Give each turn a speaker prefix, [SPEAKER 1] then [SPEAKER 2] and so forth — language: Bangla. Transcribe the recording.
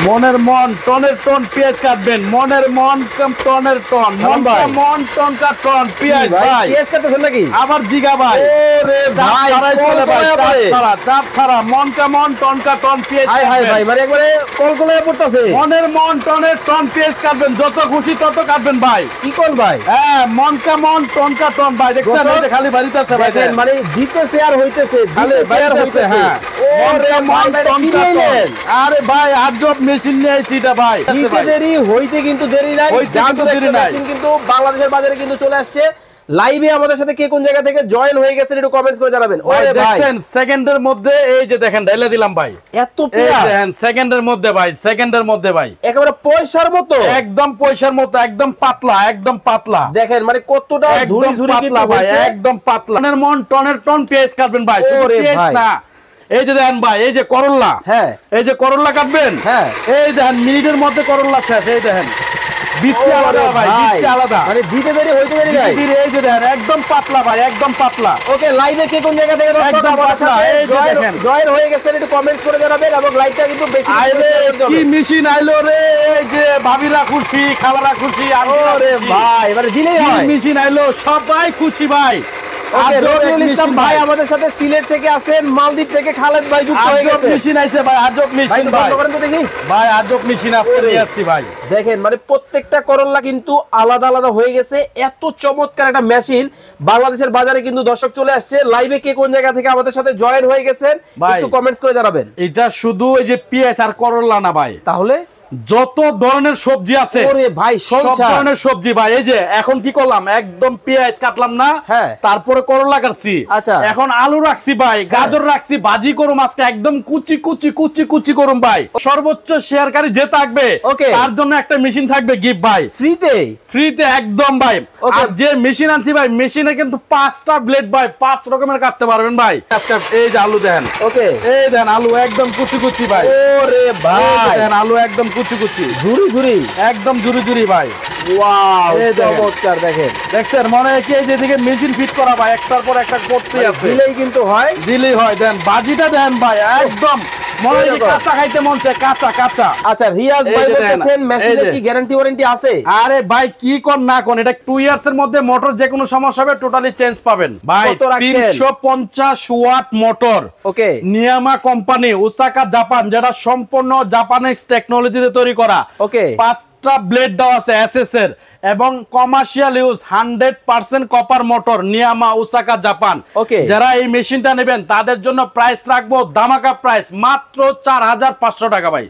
[SPEAKER 1] মনের মন টনের টন পেঁয়াজ কাটবেন, মনের মন টনের টন, মন টন কা টন পেঁয়াজ ভাই।
[SPEAKER 2] পেঁয়াজ কাটতেছেন নাকি?
[SPEAKER 1] আবার জিগা ভাই।
[SPEAKER 2] ওরে ভাই
[SPEAKER 1] চলে ভাই, চাপ ছাড়া মন কা মন টন কা টন পেঁয়াজ।
[SPEAKER 2] হাই হাই ভাই, মানে একবারে কলকলায় পড়তাছে।
[SPEAKER 1] মনের মন টনের টন পেঁয়াজ কাটবেন, যত খুশি তত কাটবেন ভাই।
[SPEAKER 2] কি কোন ভাই?
[SPEAKER 1] হ্যাঁ, মন কা মন টন কা টন ভাই। দেখছেন এই যে খালি বাড়িতেছে ভাই,
[SPEAKER 2] মানে দিতেছে আর হইতেছে,
[SPEAKER 1] খালি বাড়িতেছে। হ্যাঁ,
[SPEAKER 2] ওরে মন টন কা টন।
[SPEAKER 1] আরে ভাই আজব মেশিন নিয়ে আইছি এটা ভাই।
[SPEAKER 2] দিতে দেরি হইতে কিন্তু দেরি নাই। জানতো দেরি নাই, মেশিন কিন্তু বাংলাদেশের বাজারে কিন্তু চলে আসছে। লাইভে আমাদের সাথে কে কোন জায়গা থেকে জয়েন হয়ে গেছেন একটু কমেন্টস করে জানাবেন।
[SPEAKER 1] ওরে ভাই দেখেন সেকেন্ডের মধ্যে এই যে দেখেন ঢেলে দিলাম ভাই।
[SPEAKER 2] এত পেঁয়াজ
[SPEAKER 1] দেখেন সেকেন্ডের মধ্যে ভাই, সেকেন্ডের মধ্যে ভাই
[SPEAKER 2] একেবারে পয়সার মতো,
[SPEAKER 1] একদম পয়সার মতো, একদম পাতলা, একদম পাতলা।
[SPEAKER 2] দেখেন মানে কতটা ঝুরি ঝুরি কিন্তু
[SPEAKER 1] ভাই, একদম পাতলা। টনের মন টনের টন পেঁয়াজ কাটবেন ভাই।
[SPEAKER 2] ওরে ভাই
[SPEAKER 1] না এই যে দেখেন ভাই, এই যে করল্লা,
[SPEAKER 2] হ্যাঁ
[SPEAKER 1] এই যে করল্লা কাটবেন,
[SPEAKER 2] হ্যাঁ
[SPEAKER 1] এই দেখেন মিনিটের মধ্যে করল্লা শেষ। এই দেখেন বিচি আলাদা ভাই, বিচি আলাদা,
[SPEAKER 2] মানে দিতে দেরি হইতে দেরি নাই।
[SPEAKER 1] এই যে দেখেন একদম পাতলা ভাই, একদম পাতলা।
[SPEAKER 2] ওকে, লাইভে কে কোন জায়গা থেকে দর্শক আমাদের সাথে জয়েন হয়ে গেছেন একটু কমেন্টস করে জানাবেন, এবং লাইভটা কিন্তু বেশি
[SPEAKER 1] কি মেশিন আইলো রে। এই যে ভাবিরা খুশি, খালারা খুশি,
[SPEAKER 2] আরে ভাই এবারে দিলেই হয়।
[SPEAKER 1] মেশিন আইলো, সবাই খুশি ভাই।
[SPEAKER 2] রবিউল ইসলাম ভাই আমাদের সাথে সিলেট থেকে আছেন, মালদ্বীপ থেকে খালেদ ভাই যুক্ত হয়ে গেছে।
[SPEAKER 1] মেশিন আইছে ভাই, আজব মেশিন ভাই।
[SPEAKER 2] বন্ধ করেন তো দেখি
[SPEAKER 1] ভাই, আজব মেশিন আজকে নিয়ে আসছি ভাই।
[SPEAKER 2] দেখেন মানে প্রত্যেকটা করল্লা কিন্তু আলাদা আলাদা হয়ে গেছে। এত চমৎকার একটা মেশিন বাংলাদেশের বাজারে কিন্তু দর্শক চলে আসছে। লাইভে কে কোন জায়গা থেকে আমাদের সাথে জয়েন হয়ে গেছেন একটু কমেন্টস করে জানাবেন।
[SPEAKER 1] এটা শুধু এই যে পেঁয়াজ আর করল্লা না ভাই,
[SPEAKER 2] তাহলে
[SPEAKER 1] যত ধরনের সবজি আছে।
[SPEAKER 2] ওরে ভাই
[SPEAKER 1] সব ধরনের সবজি ভাই। এই যে এখন কি করলাম, একদম পেঁয়াজ কাটলাম না,
[SPEAKER 2] হ্যাঁ
[SPEAKER 1] তারপরে করলা কাটছি,
[SPEAKER 2] আচ্ছা
[SPEAKER 1] এখন আলু রাখছি ভাই, গাজর রাখছি, ভাজি করুম আজকে একদম কুচি কুচি কুচি কুচি করুম ভাই। সর্বোচ্চ শেয়ারকারী যে থাকবে তার জন্য একটা মেশিন থাকবে গিফট ভাই, ফ্রিতে, ফ্রিতে একদম ভাই। আর যে মেশিন আনছি ভাই, মেশিনে কিন্তু 5টা ব্লেড ভাই, 5 রকমের কাটতে পারবেন ভাই। আজকে এই যে আলু দেখেন, ওকে এই দেখেন আলু একদম কুচি কুচি ভাই। ওরে ভাই দেখেন আলু একদম কুচি কুচি, ঝুরি ঝুরি, একদম ঝুরি ঝুরি ভাই। ওয়াও চমৎকার। দেখেন দেখছেন মনে হয় কি যেদিকে মেশিন ফিট করা ভাই, একটার পর একটা করতে আছে, দিলেই কিন্তু হয়, দিলেই হয়। দেন বাজিটা দেন ভাই, একদম মনে হয় কাঁচা খাইতে মন চায়, কাঁচা কাঁচা।
[SPEAKER 2] আচ্ছা রিয়াজ ভাই বলতেছেন মেশিনে কি গ্যারান্টি ওয়ারেন্টি আছে?
[SPEAKER 1] আরে ভাই কি কোন না কোন, এটা 2 ইয়ার্স এর মধ্যে মোটর যে কোনো সমস্যা হবে টোটালি চেঞ্জ পাবেন ভাই। 350 ওয়াট মোটর, ওকে নিয়ামা কোম্পানি, ওসাকা জাপান, যেটা সম্পূর্ণ জাপানিজ টেকনোলজিতে তৈরি করা, ওকে 5টা ব্লেড দেওয়া আছে এসএস এর, এবং কমার্শিয়াল ইউজ 100% কপার মোটর, নিয়ামা ওসাকা জাপান। ওকে যারা এই মেশিনটা নেবেন তাদের জন্য প্রাইস রাখবো ধামাকা প্রাইস মাত্র 4500 টাকা ভাই।